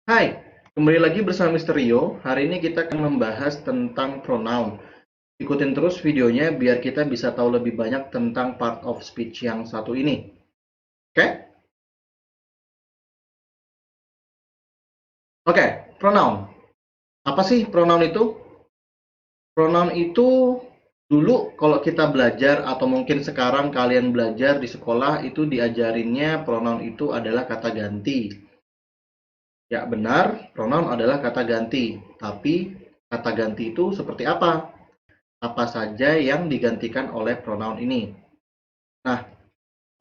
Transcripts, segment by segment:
Hai, kembali lagi bersama Mister Rio. Hari ini kita akan membahas tentang pronoun. Ikutin terus videonya biar kita bisa tahu lebih banyak tentang part of speech yang satu ini. Oke? Oke, pronoun. Apa sih pronoun itu? Pronoun itu dulu kalau kita belajar atau mungkin sekarang kalian belajar di sekolah itu diajarinnya pronoun itu adalah kata ganti. Ya benar, pronoun adalah kata ganti. Tapi kata ganti itu seperti apa? Apa saja yang digantikan oleh pronoun ini? Nah,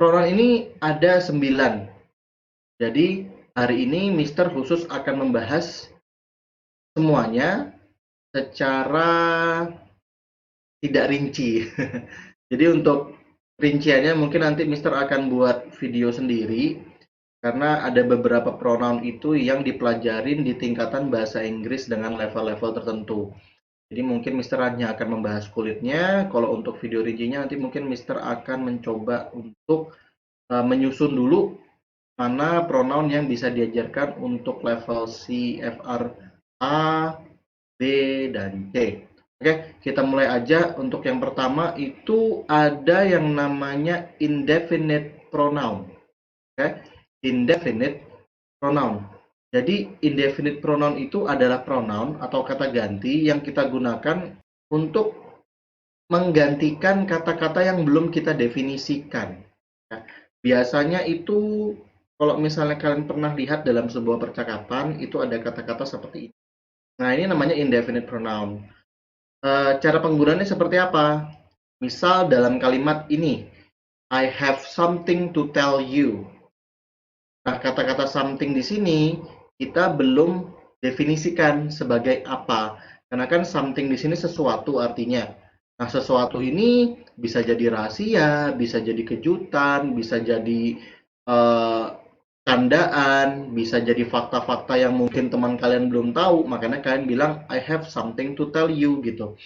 pronoun ini ada 9. Jadi, hari ini Mister khusus akan membahas semuanya secara tidak rinci. Jadi untuk rinciannya mungkin nanti Mister akan buat video sendiri karena ada beberapa pronoun itu yang dipelajarin di tingkatan bahasa Inggris dengan level-level tertentu. Jadi mungkin Mister hanya akan membahas kulitnya. Kalau untuk video rincinya nanti mungkin Mister akan mencoba untuk menyusun dulu mana pronoun yang bisa diajarkan untuk level C, FR, A, B, dan C. Oke, kita mulai aja. Untuk yang pertama itu ada yang namanya indefinite pronoun. Oke, indefinite pronoun. Jadi indefinite pronoun itu adalah pronoun atau kata ganti yang kita gunakan untuk menggantikan kata-kata yang belum kita definisikan. Ya, biasanya itu kalau misalnya kalian pernah lihat dalam sebuah percakapan itu ada kata-kata seperti ini. Nah, ini namanya indefinite pronoun. Cara penggunaannya seperti apa? Misal dalam kalimat ini, I have something to tell you. Nah, kata-kata something di sini kita belum definisikan sebagai apa. Karena kan something di sini sesuatu artinya. Nah, sesuatu ini bisa jadi rahasia, bisa jadi kejutan, bisa jadi eh, candaan, bisa jadi fakta-fakta yang mungkin teman kalian belum tahu. Makanya kalian bilang I have something to tell you gitu.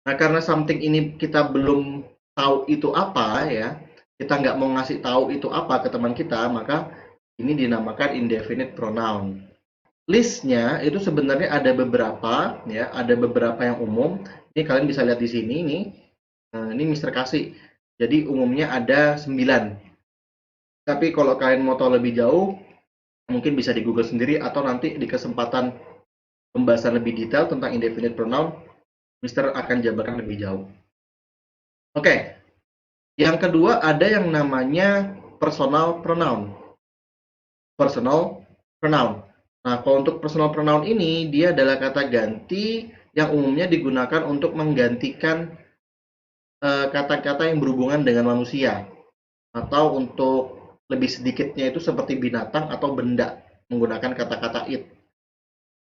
Nah, karena something ini kita belum tahu itu apa ya, kita nggak mau ngasih tahu itu apa ke teman kita, maka ini dinamakan indefinite pronoun. Listnya itu sebenarnya ada beberapa, ya, ada beberapa yang umum. Ini kalian bisa lihat di sini nih. Nah, ini Mister kasih. Jadi umumnya ada 9. Tapi kalau kalian mau tahu lebih jauh, mungkin bisa di Google sendiri atau nanti di kesempatan pembahasan lebih detail tentang indefinite pronoun, Mister akan jabarkan lebih jauh. Oke, yang kedua ada yang namanya personal pronoun. Personal pronoun. Nah, kalau untuk personal pronoun ini, dia adalah kata ganti yang umumnya digunakan untuk menggantikan kata-kata yang berhubungan dengan manusia. Atau untuk lebih sedikitnya itu seperti binatang atau benda, menggunakan kata-kata it.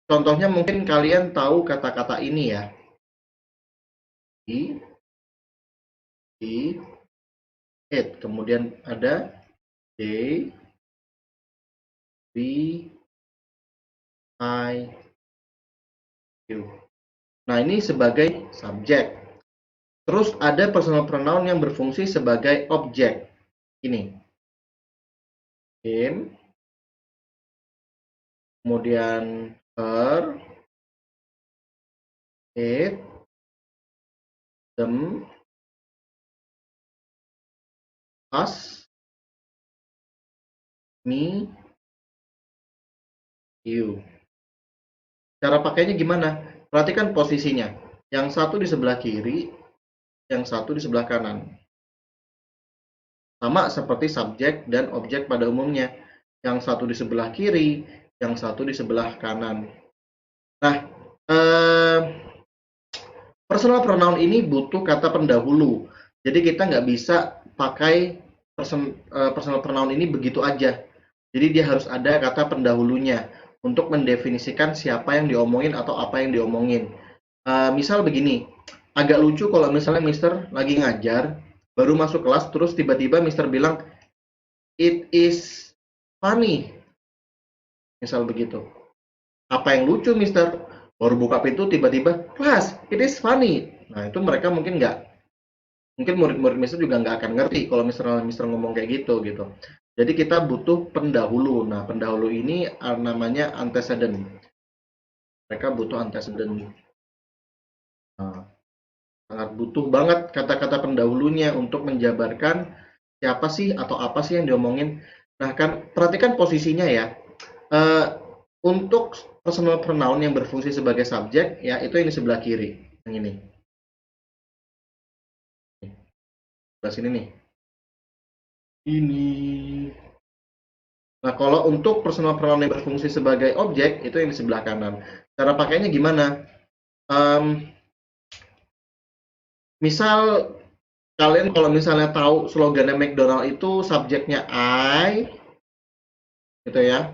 Contohnya mungkin kalian tahu kata-kata ini ya. I, it. Kemudian ada they, we, I, you. Nah, ini sebagai subjek. Terus ada personal pronoun yang berfungsi sebagai objek. Ini. Him, kemudian her, it, them, us, me, you. Cara pakainya gimana? Perhatikan posisinya. Yang satu di sebelah kiri, yang satu di sebelah kanan. Sama seperti subjek dan objek pada umumnya. Yang satu di sebelah kiri, yang satu di sebelah kanan. Nah, personal pronoun ini butuh kata pendahulu. Jadi kita nggak bisa pakai personal pronoun ini begitu aja. Jadi dia harus ada kata pendahulunya untuk mendefinisikan siapa yang diomongin atau apa yang diomongin. Misal begini, agak lucu kalau misalnya Mister lagi ngajar, baru masuk kelas, terus tiba-tiba Mister bilang, it is funny. Misal begitu. Apa yang lucu Mister? Baru buka pintu tiba-tiba, kelas, it is funny. Nah itu mereka mungkin nggak, mungkin murid-murid Mister juga nggak akan ngerti kalau Mister ngomong kayak gitu. Jadi kita butuh pendahulu. Nah, pendahulu ini namanya antecedent. Mereka butuh antecedent. Nah, sangat butuh banget kata-kata pendahulunya untuk menjabarkan siapa sih atau apa sih yang diomongin. Nah, kan perhatikan posisinya ya. Eh, untuk personal pronoun yang berfungsi sebagai subjek, ya itu yang di sebelah kiri, yang ini. Sebelah sini nih. Ini. Nah, kalau untuk personal pronoun yang berfungsi sebagai objek, itu yang di sebelah kanan. Cara pakainya gimana? Um, misal kalian kalau misalnya tahu slogannya McDonald itu subjeknya I, gitu ya,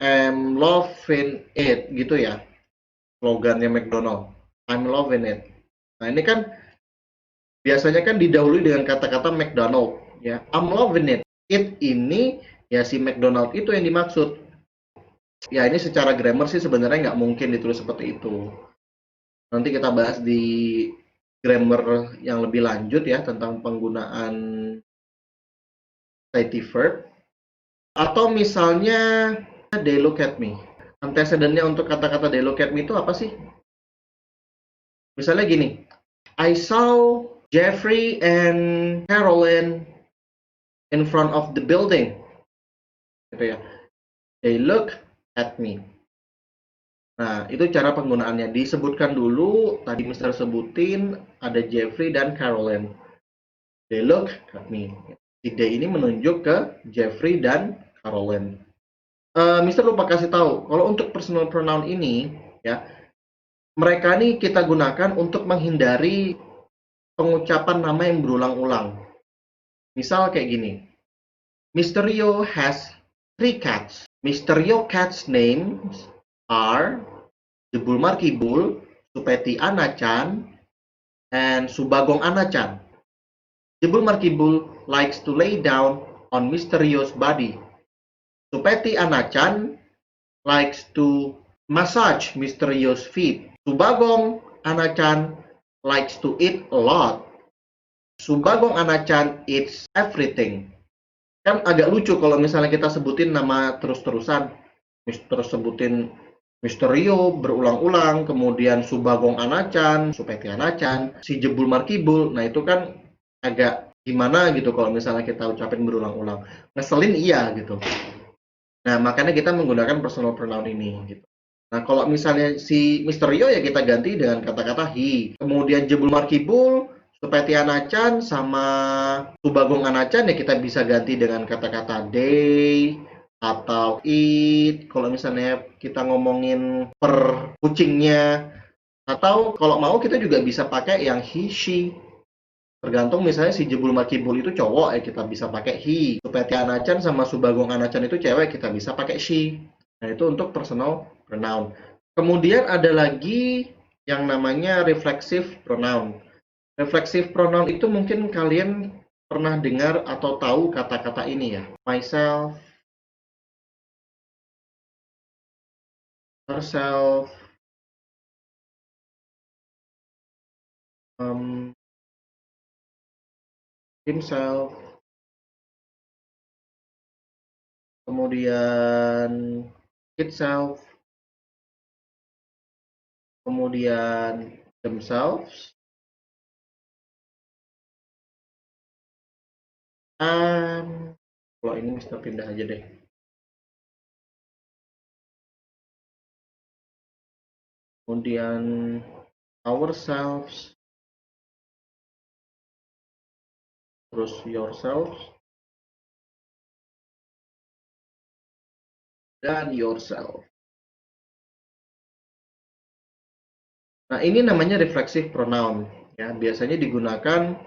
am loving it, gitu ya, slogannya McDonald. I'm loving it. Nah, ini kan biasanya kan didahului dengan kata-kata McDonald, ya. I'm loving it. It ini ya si McDonald itu yang dimaksud. Ya ini secara grammar sih sebenarnya nggak mungkin ditulis seperti itu. Nanti kita bahas di grammar yang lebih lanjut ya tentang penggunaan dative verb. Atau misalnya they look at me. Antecedentnya untuk kata-kata they look at me itu apa sih? Misalnya gini, I saw Jeffrey and Carolyn in front of the building. Gitu ya. They look at me. Nah, itu cara penggunaannya. Disebutkan dulu, tadi Mister sebutin ada Jeffrey dan Carolyn. They look at me. Si they ini menunjuk ke Jeffrey dan Carolyn. Mister lupa kasih tahu, kalau untuk personal pronoun ini, ya, mereka ini kita gunakan untuk menghindari pengucapan nama yang berulang-ulang. Misal kayak gini, Mr. Rio has 3 cats. Mr. Rio cats names are Jebul Markibul, Supeti Anachan, and Subagong Anachan. Jebul Markibul likes to lay down on Mr. Rio's body. Supeti Anachan likes to massage Mr. Rio's feet. Subagong Anachan likes to eat a lot. Subagong Anachan eats everything. Kan agak lucu kalau misalnya kita sebutin nama terus-terusan. Terus sebutin Mr. Rio berulang-ulang, kemudian Subagong Anachan, Supeti Anachan, si Jebul Markibul. Nah, itu kan agak gimana gitu kalau misalnya kita ucapin berulang-ulang. Ngeselin iya gitu. Nah, makanya kita menggunakan personal pronoun ini gitu. Nah, kalau misalnya si Mr. Rio ya kita ganti dengan kata-kata he. Kemudian Jebul Markibul, Supeti Anachan sama Subagong Anachan ya kita bisa ganti dengan kata-kata they atau it. Kalau misalnya kita ngomongin per kucingnya, atau kalau mau kita juga bisa pakai yang he, she. Tergantung misalnya si Jebul Makibul itu cowok ya kita bisa pakai he. Supeti Anachan sama Subagong Anachan itu cewek kita bisa pakai she. Nah itu untuk personal pronoun. Kemudian ada lagi yang namanya reflexive pronoun. Reflexive pronoun itu mungkin kalian pernah dengar atau tahu kata-kata ini ya. Myself, herself, himself, kemudian itself, kemudian themselves, kalau ini kita pindah aja deh. Kemudian ourselves, terus yourselves, dan yourself. Nah, ini namanya reflexive pronoun. Ya, biasanya digunakan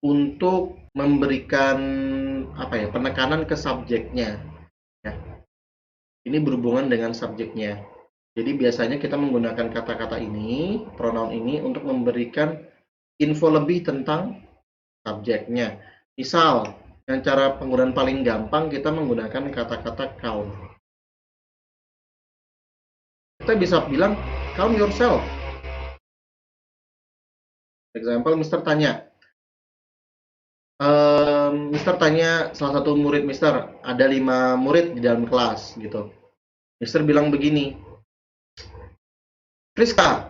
untuk memberikan apa ya penekanan ke subjeknya. Ya. Ini berhubungan dengan subjeknya. Jadi biasanya kita menggunakan kata-kata ini, pronoun ini untuk memberikan info lebih tentang subjeknya. Misal, yang cara penggunaan paling gampang kita menggunakan kata-kata calm. Kita bisa bilang calm yourself. Example, Mister tanya, Mister tanya salah satu murid Mister, ada 5 murid di dalam kelas gitu. Mister bilang begini, Friska,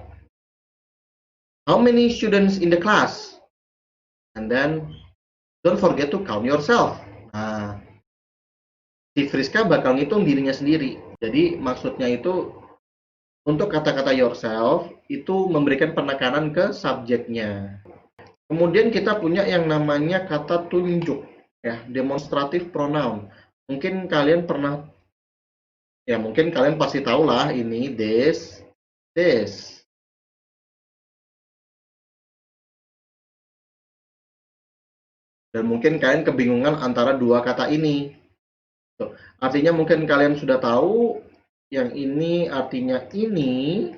how many students in the class? And then don't forget to count yourself. Nah, si Friska bakal ngitung dirinya sendiri. Jadi maksudnya itu untuk kata-kata yourself itu memberikan penekanan ke subjeknya. Kemudian kita punya yang namanya kata tunjuk, ya, demonstrative pronoun. Mungkin kalian pernah, ya mungkin kalian pasti tahu lah ini this. Dan mungkin kalian kebingungan antara dua kata ini. Artinya mungkin kalian sudah tahu, yang ini artinya ini,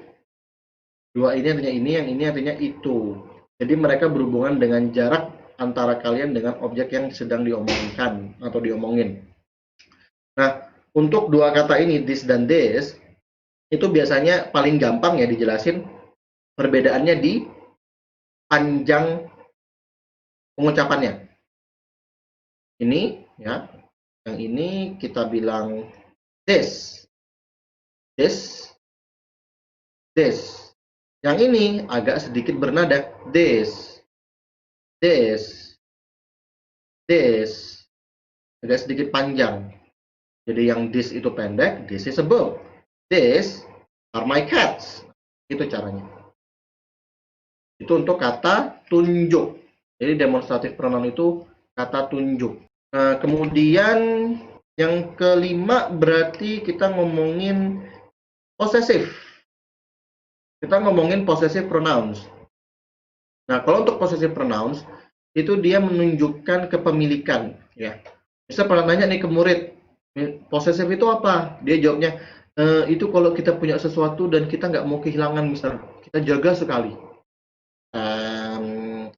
dua ini artinya ini, yang ini artinya itu. Jadi mereka berhubungan dengan jarak antara kalian dengan objek yang sedang diomongkan atau diomongin. Nah, untuk dua kata ini, this dan this, itu biasanya paling gampang ya dijelasin perbedaannya di panjang pengucapannya. Ini ya, yang ini kita bilang this. Yang ini agak sedikit bernada this. Agak sedikit panjang. Jadi yang this itu pendek, this is a book. This are my cats. Itu caranya. Itu untuk kata tunjuk. Jadi demonstrative pronoun itu kata tunjuk. Nah, kemudian yang kelima berarti kita ngomongin possessive. Kita ngomongin possessive pronouns. Nah, kalau untuk possessive pronouns itu dia menunjukkan kepemilikan, ya. Bisa pernah nanya nih ke murid, possessive itu apa? Dia jawabnya, itu kalau kita punya sesuatu dan kita nggak mau kehilangan, misalnya kita jaga sekali.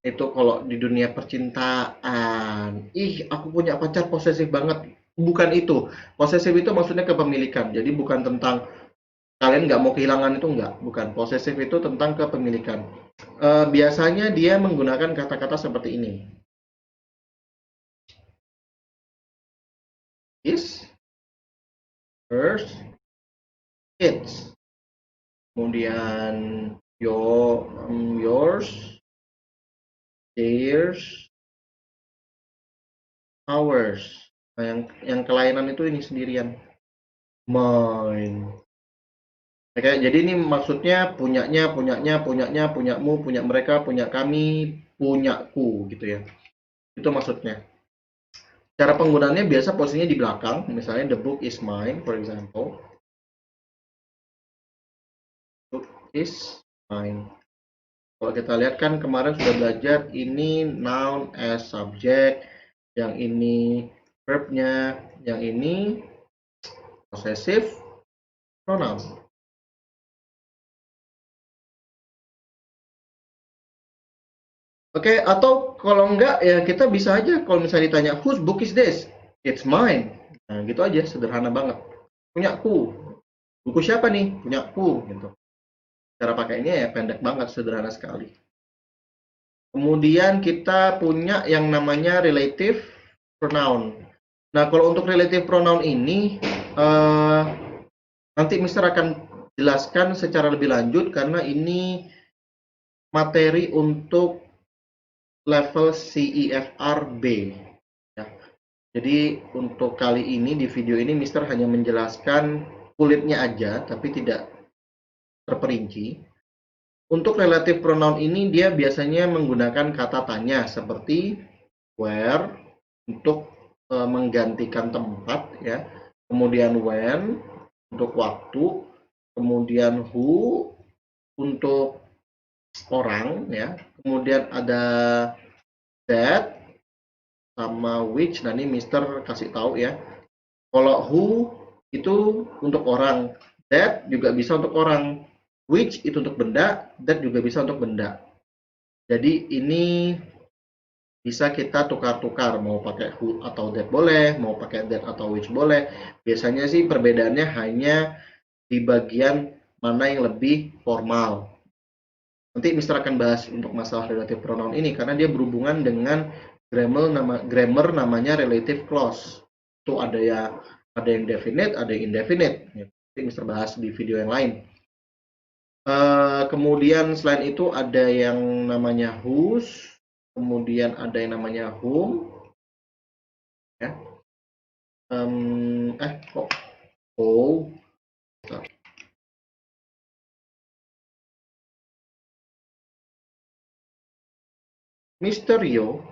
Itu kalau di dunia percintaan, aku punya pacar posesif banget. Bukan itu. Posesif itu maksudnya kepemilikan. Jadi bukan tentang kalian nggak mau kehilangan, itu nggak. Bukan. Posesif itu tentang kepemilikan. Biasanya dia menggunakan kata-kata seperti ini. His, hers, its. Kemudian yours, theirs, ours. Nah, yang kelainan itu ini sendirian. Mine. Oke, jadi ini maksudnya punyanya, punyamu, punya mereka, punya kami, punyaku gitu ya. Itu maksudnya. Cara penggunaannya biasa posisinya di belakang, misalnya the book is mine, for example. Book is mine. Kalau kita lihat kan kemarin sudah belajar ini noun as subject, yang ini verbnya, yang ini possessive pronoun. Oke, atau kalau enggak ya kita bisa aja kalau misalnya ditanya whose book is this? It's mine. Nah, gitu aja, sederhana banget. Punyaku. Buku siapa nih? Punyaku gitu. Cara pakainya ya pendek banget, sederhana sekali. Kemudian kita punya yang namanya relative pronoun. Nah, kalau untuk relative pronoun ini nanti Mister akan jelaskan secara lebih lanjut karena ini materi untuk level CEFR B. Ya. Jadi untuk kali ini di video ini Mister hanya menjelaskan kulitnya aja, tapi tidak terperinci. Untuk relative pronoun ini dia biasanya menggunakan kata tanya seperti where untuk menggantikan tempat, ya. Kemudian when untuk waktu, kemudian who untuk orang, ya. Kemudian ada that sama which. Nah, ini Mister kasih tahu ya. Kalau who itu untuk orang, that juga bisa untuk orang, which itu untuk benda, that juga bisa untuk benda. Jadi ini bisa kita tukar-tukar, mau pakai who atau that boleh, mau pakai that atau which boleh. Biasanya sih perbedaannya hanya di bagian mana yang lebih formal. Nanti Mister akan bahas untuk masalah relative pronoun ini karena dia berhubungan dengan Grammar namanya relative clause. Itu ada yang definite, ada yang indefinite. Nanti Mister bahas di video yang lain. Kemudian selain itu ada yang namanya whose, kemudian ada yang namanya whom, ya. Mr. Yo,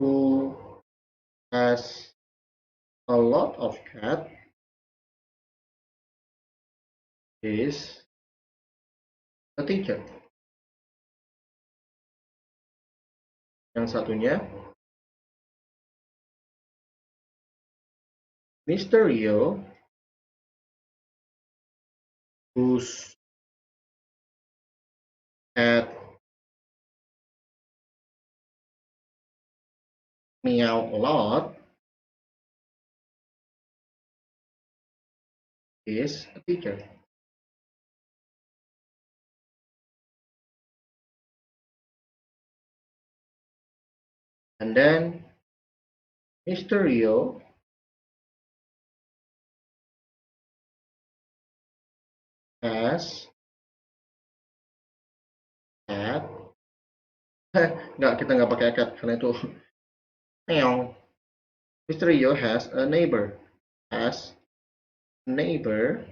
who has a lot of cat, is a teacher. Yang satunya, Mr. Yo, whose cat meow a lot, is a teacher. And then Mr. Yo has cat. Nggak, kita nggak pakai cat karena itu meow. Mr. Yo has a neighbor. Has a neighbor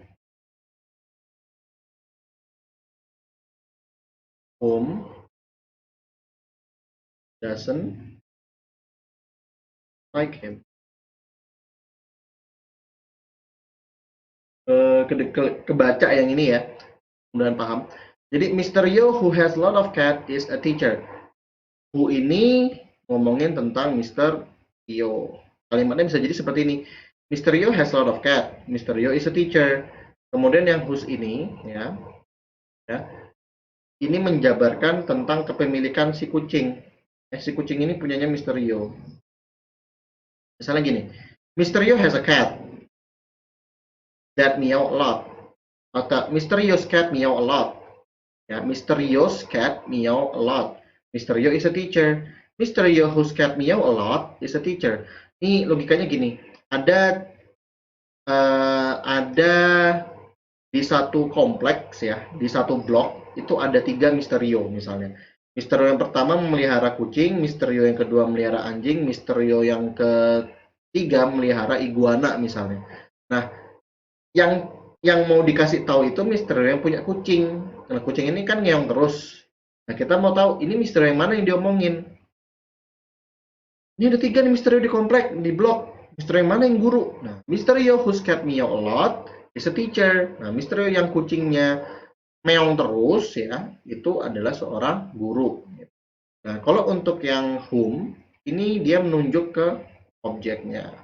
whom doesn't like him. Kebaca yang ini ya, mudah-mudahan paham. Jadi Mr. Yo who has a lot of cat is a teacher. Who ini ngomongin tentang Mr. Yo. Kalimatnya bisa jadi seperti ini. Mr. Yo has a lot of cat. Mr. Yo is a teacher. Kemudian yang whose ini ya. Ini menjabarkan tentang kepemilikan si kucing. Si kucing ini punyanya Mr. Yo. Misalnya gini. Mr. Yo has a cat that meow a lot. Atau Mr. Yo's cat meow a lot. Ya, Mr. Yo's cat meow a lot. Mr. Yo is a teacher. Mr. Yo whose cat meow a lot is a teacher. Ini logikanya gini. Ada di satu kompleks ya, di satu blok itu ada 3 Mr. Yo misalnya. Mr. Yo yang pertama memelihara kucing, Mr. Yo yang kedua memelihara anjing, Mr. Yo yang ketiga memelihara iguana misalnya. Nah, yang mau dikasih tahu itu Mr. Yo yang punya kucing. Karena kucing ini kan ngeong terus. Nah, kita mau tahu ini Mr. Yo yang mana yang diomongin. Ini ada 3 nih Mr. Yo di komplek, di blok. Mr. Yo yang mana yang guru? Nah, Mr. Yo whose cat meow a lot is a teacher. Nah, Mr. Yo yang kucingnya meong terus ya, itu adalah seorang guru. Nah, kalau untuk yang whom, ini dia menunjuk ke objeknya.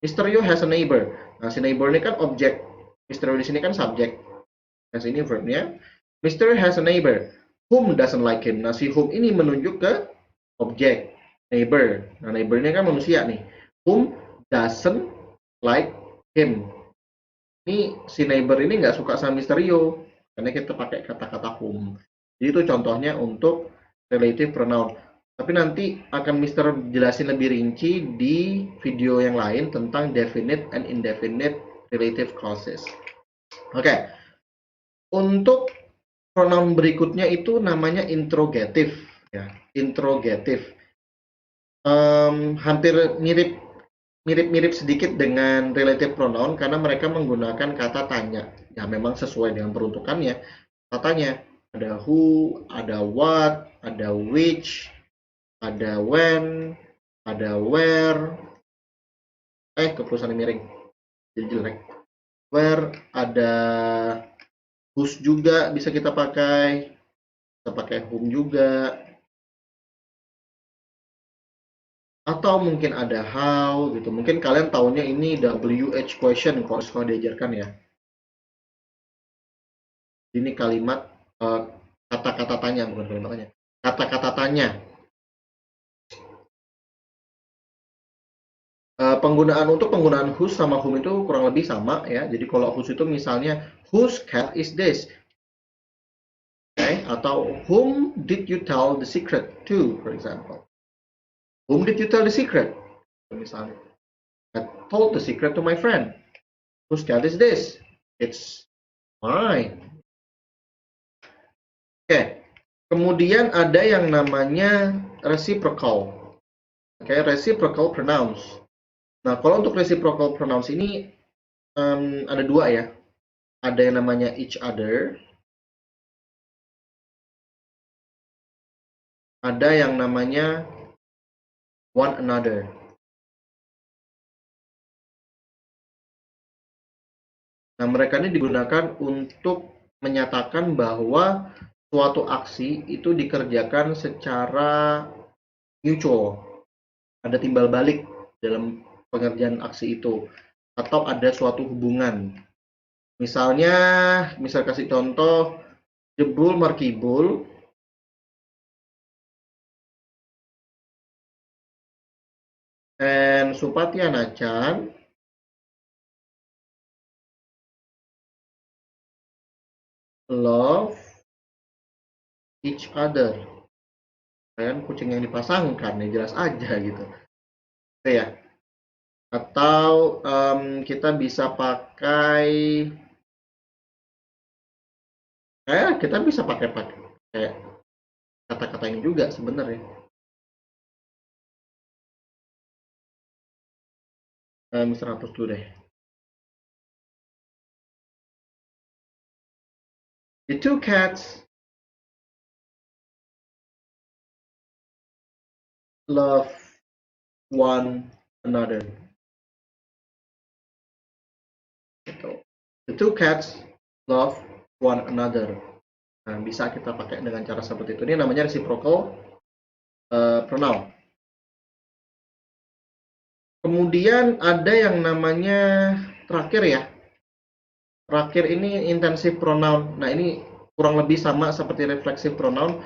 Mr. Yo has a neighbor. Nah, si neighbor ini kan objek. Mr. Yo di sini kan subjek. Nah, sini verbnya. Mr. Yo has a neighbor. Whom doesn't like him. Nah, si whom ini menunjuk ke objek. Neighbor. Nah, neighbor ini kan manusia nih. Whom doesn't like him. Ini si neighbor ini nggak suka sama Mr. Yo. Karena kita pakai kata-kata whom. Jadi itu contohnya untuk relative pronoun. Tapi nanti akan Mister jelasin lebih rinci di video yang lain tentang definite and indefinite relative clauses. Oke. Untuk pronoun berikutnya itu namanya interrogative. Ya, interrogative. Hampir mirip sedikit dengan relative pronoun karena mereka menggunakan kata tanya. Ya, memang sesuai dengan peruntukannya. Katanya ada who, ada what, ada which, ada when, ada where. Keputusan miring. Jadi jelek. Where, ada whose juga bisa kita pakai. Kita pakai whom juga. Atau mungkin ada how gitu. Mungkin kalian tahunya ini WH question kalau sekolah diajarkan ya. Ini kalimat kata-kata tanya, bukan kalimat tanya. Kata-kata tanya. Penggunaan whose sama whom itu kurang lebih sama ya. Jadi kalau whose itu misalnya whose cat is this? Okay? Atau whom did you tell the secret to, for example. Whom did you tell the secret? Misalnya, I told the secret to my friend. Whose cat is this? It's mine. Oke. Kemudian ada yang namanya reciprocal. Oke, reciprocal pronouns. Nah, kalau untuk reciprocal pronouns ini ada dua ya. Ada yang namanya each other. Ada yang namanya one another. Nah, mereka ini digunakan untuk menyatakan bahwa suatu aksi itu dikerjakan secara mutual. Ada timbal balik dalam pengerjaan aksi itu. Atau ada suatu hubungan. Misalnya, misal kasih contoh, jebul markibul. And Supatya Nacan love each other. Kan kucing yang dipasangkan ya jelas aja gitu. Oke ya. Atau kita bisa pakai kita bisa pakai kayak kata-kata ini juga sebenarnya. Mister hapus dulu deh. The two cats love one another. The two cats love one another. Nah, bisa kita pakai dengan cara seperti itu. Ini namanya reciprocal pronoun. Kemudian ada yang namanya terakhir ya. Terakhir ini intensive pronoun. Nah, ini kurang lebih sama seperti reflexive pronoun.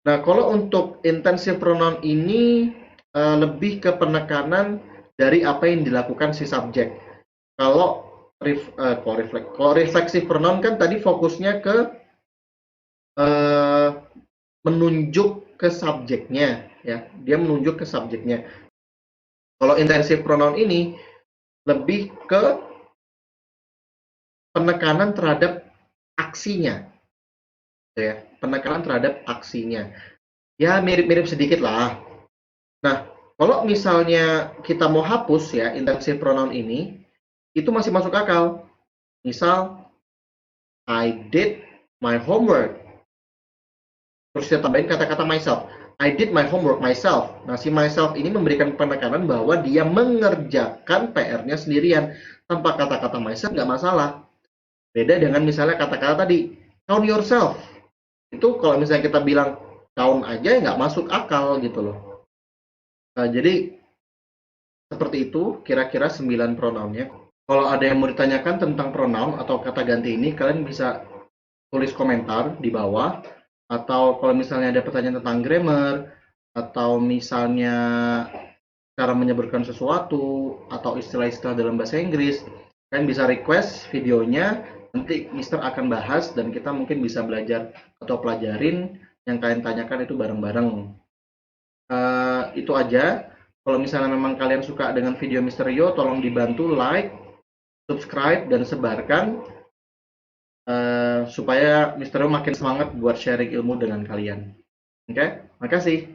Nah, kalau untuk intensive pronoun ini lebih ke penekanan dari apa yang dilakukan si subjek. Kalau reflexive pronoun kan tadi fokusnya ke menunjuk ke subjeknya, ya. Dia menunjuk ke subjeknya. Kalau intensive pronoun ini lebih ke penekanan terhadap aksinya, ya. Penekanan terhadap aksinya. Ya mirip-mirip sedikit lah. Nah, kalau misalnya kita mau hapus ya intensive pronoun ini, itu masih masuk akal. Misal, I did my homework. Terus kita tambahin kata-kata myself. I did my homework myself. Nah, si myself ini memberikan penekanan bahwa dia mengerjakan PR-nya sendirian. Tanpa kata-kata myself nggak masalah. Beda dengan misalnya kata-kata tadi, count yourself. Itu kalau misalnya kita bilang count aja nggak masuk akal gitu loh. Nah, jadi seperti itu kira-kira 9 pronounnya. Kalau ada yang mau ditanyakan tentang pronoun atau kata ganti ini, kalian bisa tulis komentar di bawah. Atau kalau misalnya ada pertanyaan tentang grammar, atau misalnya cara menyebutkan sesuatu, atau istilah-istilah dalam bahasa Inggris, kalian bisa request videonya, nanti Mister akan bahas, dan kita mungkin bisa belajar atau pelajarin yang kalian tanyakan itu bareng-bareng. Itu aja. Kalau misalnya memang kalian suka dengan video Mister Rio, tolong dibantu like, subscribe, dan sebarkan supaya Mister Rio makin semangat buat sharing ilmu dengan kalian. Oke, makasih.